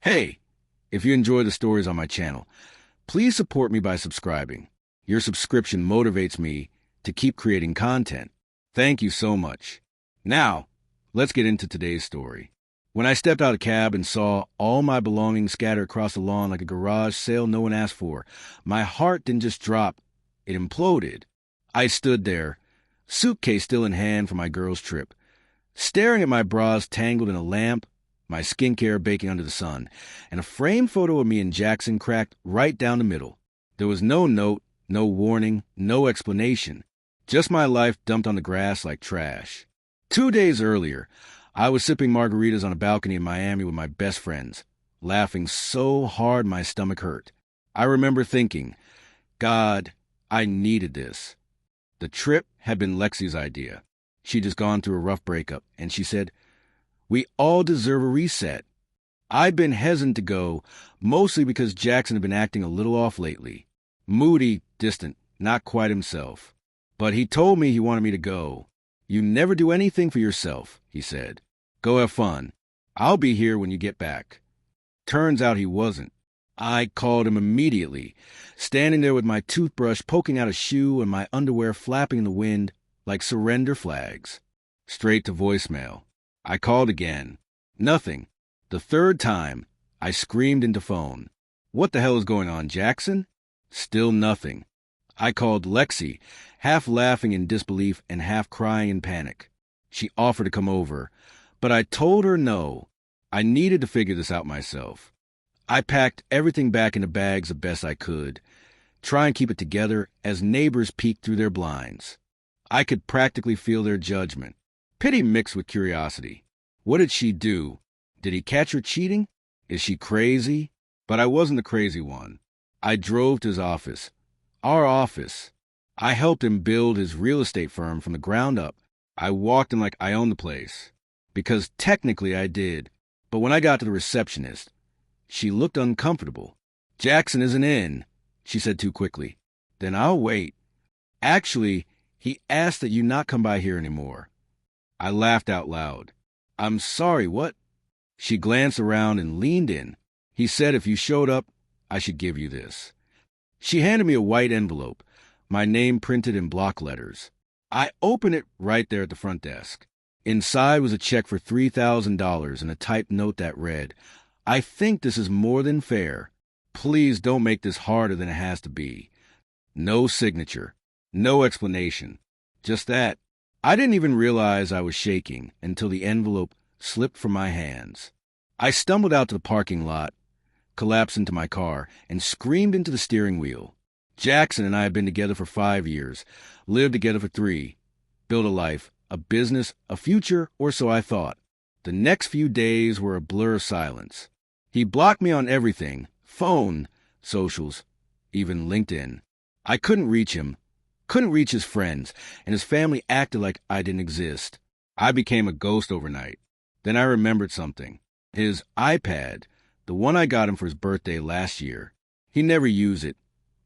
Hey, if you enjoy the stories on my channel, please support me by subscribing. Your subscription motivates me to keep creating content. Thank you so much. Now, let's get into today's story. When I stepped out of a cab and saw all my belongings scattered across the lawn like a garage sale no one asked for, my heart didn't just drop, it imploded. I stood there, suitcase still in hand for my girl's trip, staring at my bras tangled in a lamp, my skincare baking under the sun, and a framed photo of me and Jackson cracked right down the middle. There was no note, no warning, no explanation, just my life dumped on the grass like trash. 2 days earlier, I was sipping margaritas on a balcony in Miami with my best friends, laughing so hard my stomach hurt. I remember thinking, God, I needed this. The trip had been Lexi's idea. She'd just gone through a rough breakup, and she said, we all deserve a reset. I'd been hesitant to go, mostly because Jackson had been acting a little off lately. Moody, distant, not quite himself. But he told me he wanted me to go. You never do anything for yourself, he said. Go have fun. I'll be here when you get back. Turns out he wasn't. I called him immediately, standing there with my toothbrush poking out a shoe and my underwear flapping in the wind like surrender flags. Straight to voicemail. I called again. Nothing. The third time, I screamed into phone. What the hell is going on, Jackson? Still nothing. I called Lexi, half laughing in disbelief and half crying in panic. She offered to come over, but I told her no. I needed to figure this out myself. I packed everything back into bags the best I could, try and keep it together as neighbors peeked through their blinds. I could practically feel their judgment. Pity mixed with curiosity. What did she do? Did he catch her cheating? Is she crazy? But I wasn't the crazy one. I drove to his office. Our office. I helped him build his real estate firm from the ground up. I walked him like I owned the place. Because technically I did. But when I got to the receptionist, she looked uncomfortable. Jackson isn't in, she said too quickly. Then I'll wait. Actually, he asked that you not come by here anymore. I laughed out loud. I'm sorry, what? She glanced around and leaned in. He said if you showed up, I should give you this. She handed me a white envelope, my name printed in block letters. I opened it right there at the front desk. Inside was a check for $3,000 and a typed note that read, I think this is more than fair. Please don't make this harder than it has to be. No signature. No explanation. Just that. I didn't even realize I was shaking until the envelope slipped from my hands. I stumbled out to the parking lot, collapsed into my car, and screamed into the steering wheel. Jackson and I had been together for 5 years, lived together for 3, built a life, a business, a future, or so I thought. The next few days were a blur of silence. He blocked me on everything, phone, socials, even LinkedIn. I couldn't reach him. Couldn't reach his friends, and his family acted like I didn't exist. I became a ghost overnight. Then I remembered something. His iPad, the one I got him for his birthday last year. He never used it,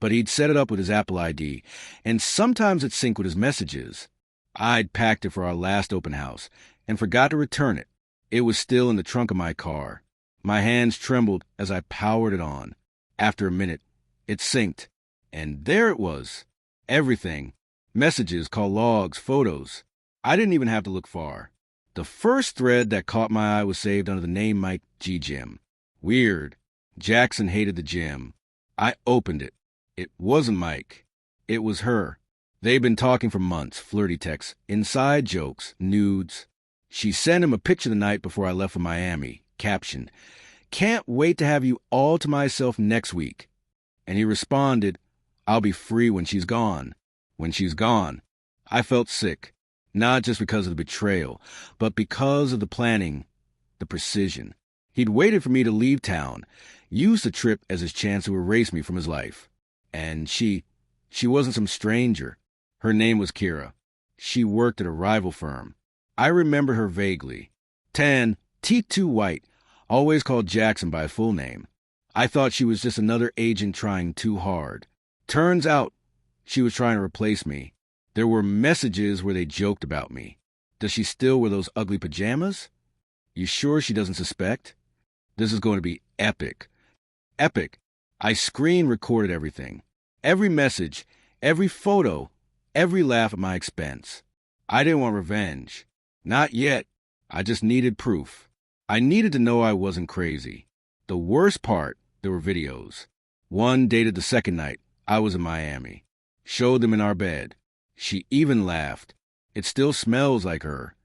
but he'd set it up with his Apple ID, and sometimes it synced with his messages. I'd packed it for our last open house, and forgot to return it. It was still in the trunk of my car. My hands trembled as I powered it on. After a minute, it synced, and there it was. Everything. Messages, call logs, photos. I didn't even have to look far. The first thread that caught my eye was saved under the name Mike G. Gym. Weird. Jackson hated the gym. I opened it. It wasn't Mike. It was her. They'd been talking for months, flirty texts, inside jokes, nudes. She sent him a picture the night before I left for Miami, captioned, Can't wait to have you all to myself next week. And he responded, I'll be free when she's gone. When she's gone. I felt sick, not just because of the betrayal, but because of the planning, the precision. He'd waited for me to leave town, used the trip as his chance to erase me from his life. And she wasn't some stranger. Her name was Kira. She worked at a rival firm. I remember her vaguely. Tan, teeth too white, always called Jackson by full name. I thought she was just another agent trying too hard. Turns out, she was trying to replace me. There were messages where they joked about me. Does she still wear those ugly pajamas? You sure she doesn't suspect? This is going to be epic. Epic. I screen recorded everything. Every message, every photo, every laugh at my expense. I didn't want revenge. Not yet. I just needed proof. I needed to know I wasn't crazy. The worst part, there were videos. One dated the second night. I was in Miami. Showed them in our bed. She even laughed. It still smells like her.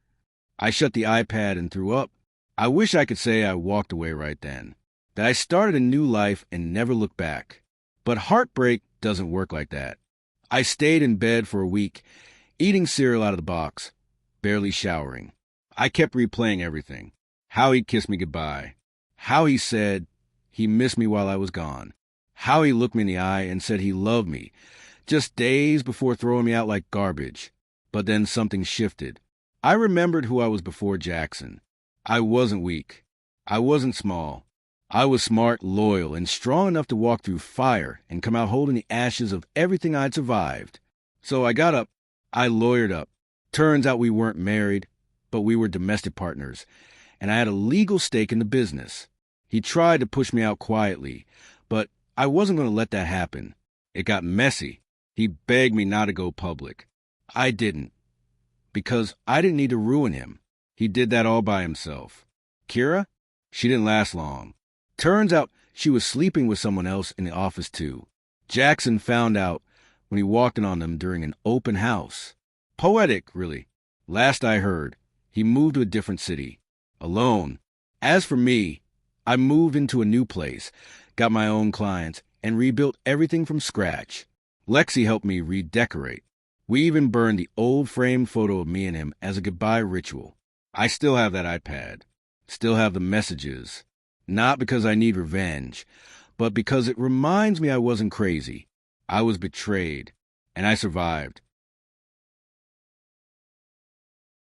I shut the iPad and threw up. I wish I could say I walked away right then, that I started a new life and never looked back. But heartbreak doesn't work like that. I stayed in bed for a week, eating cereal out of the box, barely showering. I kept replaying everything. How he kissed me goodbye. How he said he missed me while I was gone. How he looked me in the eye and said he loved me, just days before throwing me out like garbage. But then something shifted. I remembered who I was before Jackson. I wasn't weak. I wasn't small. I was smart, loyal, and strong enough to walk through fire and come out holding the ashes of everything I'd survived. So I got up. I lawyered up. Turns out we weren't married, but we were domestic partners, and I had a legal stake in the business. He tried to push me out quietly, but I wasn't going to let that happen. It got messy. He begged me not to go public. I didn't, because I didn't need to ruin him. He did that all by himself. Kira? She didn't last long. Turns out she was sleeping with someone else in the office too. Jackson found out when he walked in on them during an open house. Poetic, really. Last I heard, he moved to a different city. Alone. As for me, I moved into a new place, got my own clients, and rebuilt everything from scratch. Lexi helped me redecorate. We even burned the old framed photo of me and him as a goodbye ritual. I still have that iPad. Still have the messages. Not because I need revenge, but because it reminds me I wasn't crazy. I was betrayed, and I survived.